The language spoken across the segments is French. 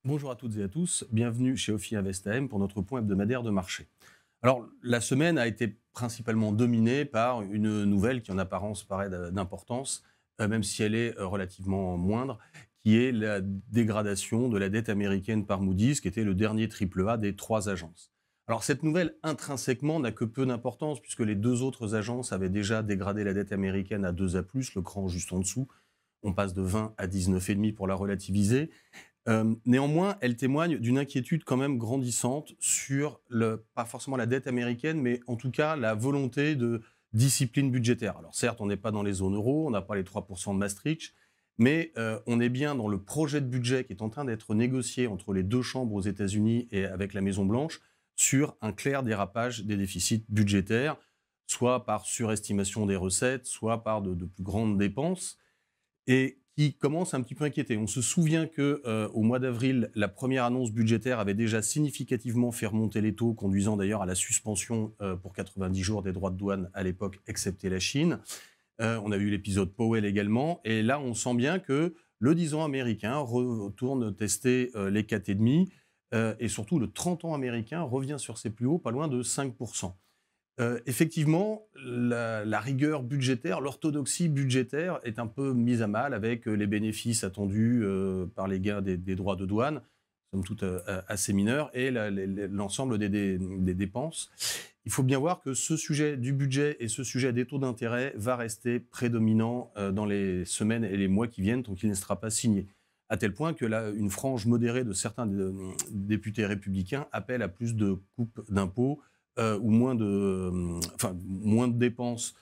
Bonjour à toutes et à tous, bienvenue chez Ophi Invest AM pour notre point hebdomadaire de marché. Alors, la semaine a été principalement dominée par une nouvelle qui en apparence paraît d'importance, même si elle est relativement moindre, qui est la dégradation de la dette américaine par Moody's, qui était le dernier triple A des trois agences. Alors, cette nouvelle, intrinsèquement, n'a que peu d'importance, puisque les deux autres agences avaient déjà dégradé la dette américaine à 2A+, le cran juste en dessous. On passe de 20 à 19,5 pour la relativiser. Néanmoins, elle témoigne d'une inquiétude quand même grandissante sur, pas forcément la dette américaine, mais en tout cas la volonté de discipline budgétaire. Alors certes, on n'est pas dans les zones euro, on n'a pas les 3% de Maastricht, mais on est bien dans le projet de budget qui est en train d'être négocié entre les deux chambres aux États-Unis et avec la Maison-Blanche sur un clair dérapage des déficits budgétaires, soit par surestimation des recettes, soit par de plus grandes dépenses, et qui commence à un petit peu inquiéter. On se souvient que au mois d'avril, la première annonce budgétaire avait déjà significativement fait remonter les taux, conduisant d'ailleurs à la suspension pour 90 jours des droits de douane à l'époque, excepté la Chine. On a eu l'épisode Powell également, et là on sent bien que le 10 ans américain retourne tester les 4,5, et surtout le 30 ans américain revient sur ses plus hauts, pas loin de 5%. Effectivement, la rigueur budgétaire, l'orthodoxie budgétaire est un peu mise à mal avec les bénéfices attendus par les gains des droits de douane, somme toute assez mineurs, et l'ensemble des dépenses. Il faut bien voir que ce sujet du budget et ce sujet des taux d'intérêt va rester prédominant dans les semaines et les mois qui viennent tant qu'il ne sera pas signé. À tel point que là, une frange modérée de certains députés républicains appelle à plus de coupes d'impôts ou moins de dépenses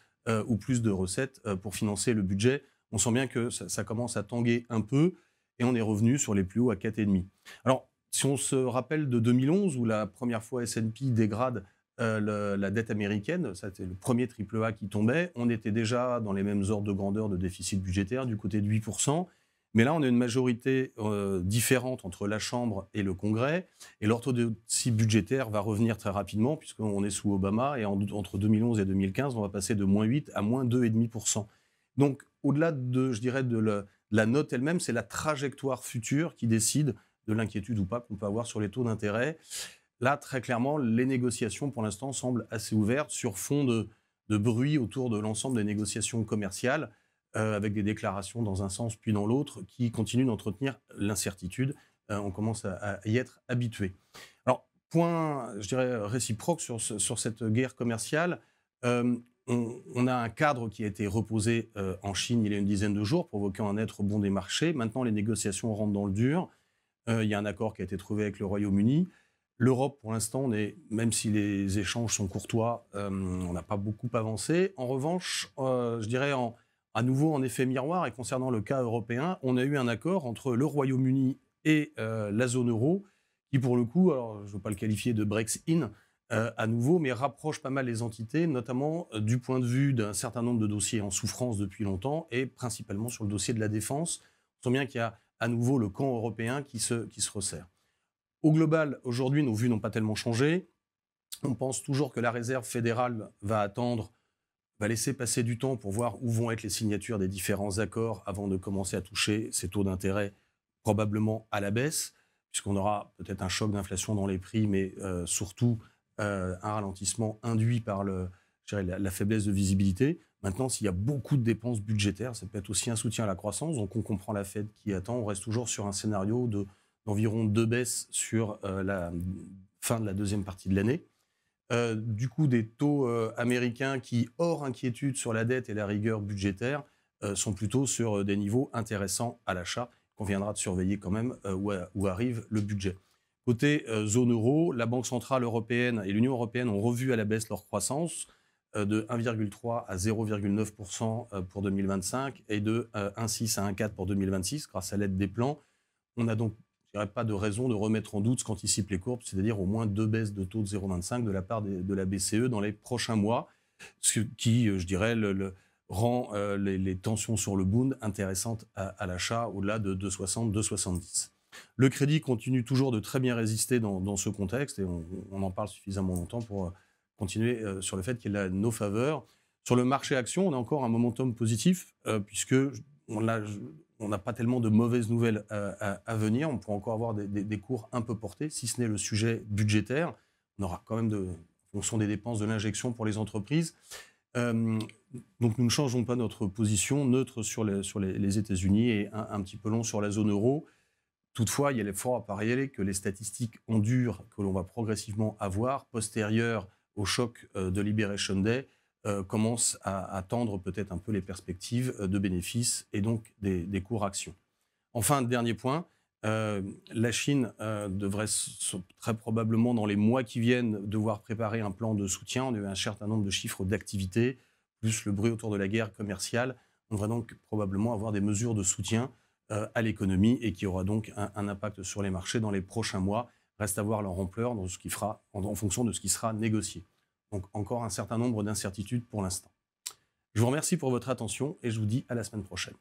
ou plus de recettes pour financer le budget. On sent bien que ça commence à tanguer un peu et on est revenu sur les plus hauts à 4,5. Alors, si on se rappelle de 2011, où la première fois S&P dégrade la dette américaine, ça c'était le premier triple A qui tombait, on était déjà dans les mêmes ordres de grandeur de déficit budgétaire, du côté de 8%. Mais là, on a une majorité différente entre la Chambre et le Congrès. Et l'orthodoxie budgétaire va revenir très rapidement, puisqu'on est sous Obama. Et entre 2011 et 2015, on va passer de moins 8 à moins 2,5%. Donc, au-delà de, je dirais, de la note elle-même, c'est la trajectoire future qui décide de l'inquiétude ou pas qu'on peut avoir sur les taux d'intérêt. Là, très clairement, les négociations, pour l'instant, semblent assez ouvertes sur fond de bruit autour de l'ensemble des négociations commerciales, avec des déclarations dans un sens puis dans l'autre, qui continuent d'entretenir l'incertitude. On commence à y être habitué. Alors, point, je dirais, réciproque sur cette guerre commerciale, on a un cadre qui a été reposé en Chine il y a une dizaine de jours, provoquant un net rebond des marchés. Maintenant, les négociations rentrent dans le dur. Il y a un accord qui a été trouvé avec le Royaume-Uni. L'Europe, pour l'instant, même si les échanges sont courtois, on n'a pas beaucoup avancé. En revanche, je dirais à nouveau en effet miroir, et concernant le cas européen, on a eu un accord entre le Royaume-Uni et la zone euro, qui pour le coup, alors je ne veux pas le qualifier de Brexit-in à nouveau, mais rapproche pas mal les entités, notamment du point de vue d'un certain nombre de dossiers en souffrance depuis longtemps, et principalement sur le dossier de la défense. On sent bien qu'il y a à nouveau le camp européen qui se resserre. Au global, aujourd'hui, nos vues n'ont pas tellement changé. On pense toujours que la réserve fédérale va laisser passer du temps pour voir où vont être les signatures des différents accords avant de commencer à toucher ces taux d'intérêt probablement à la baisse, puisqu'on aura peut-être un choc d'inflation dans les prix, mais surtout un ralentissement induit par la faiblesse de visibilité. Maintenant, s'il y a beaucoup de dépenses budgétaires, ça peut être aussi un soutien à la croissance. Donc, on comprend la Fed qui attend. On reste toujours sur un scénario d'environ 2 baisses sur la fin de la deuxième partie de l'année. Du coup, des taux américains qui, hors inquiétude sur la dette et la rigueur budgétaire, sont plutôt sur des niveaux intéressants à l'achat, qu'on viendra de surveiller quand même où arrive le budget. Côté zone euro, la Banque centrale européenne et l'Union européenne ont revu à la baisse leur croissance de 1,3 à 0,9% pour 2025 et de 1,6 à 1,4 pour 2026 grâce à l'aide des plans. On a donc pas de raison de remettre en doute ce qu'anticipent les courbes, c'est-à-dire au moins 2 baisses de taux de 0,25 de la part de la BCE dans les prochains mois, ce qui, je dirais, rend les tensions sur le Bund intéressantes à l'achat au-delà de 2,60, 2,70. Le crédit continue toujours de très bien résister dans ce contexte, et on en parle suffisamment longtemps pour continuer sur le fait qu'il a nos faveurs. Sur le marché action, on a encore un momentum positif, puisque on on n'a pas tellement de mauvaises nouvelles à venir. On pourra encore avoir des cours un peu portés, si ce n'est le sujet budgétaire. On aura quand même, en fonction des dépenses de l'injection pour les entreprises. Donc nous ne changeons pas notre position, neutre sur les États-Unis et un petit peu long sur la zone euro. Toutefois, il y a fort à parier que les statistiques endures que l'on va progressivement avoir, postérieures au choc de Liberation Day, commencent à tendre peut-être un peu les perspectives de bénéfices et donc des cours actions. Enfin, dernier point, la Chine devrait très probablement, dans les mois qui viennent, devoir préparer un plan de soutien. On a eu un certain nombre de chiffres d'activité, plus le bruit autour de la guerre commerciale. On devrait donc probablement avoir des mesures de soutien à l'économie et qui aura donc un impact sur les marchés dans les prochains mois. Reste à voir leur ampleur dans en fonction de ce qui sera négocié. Donc encore un certain nombre d'incertitudes pour l'instant. Je vous remercie pour votre attention et je vous dis à la semaine prochaine.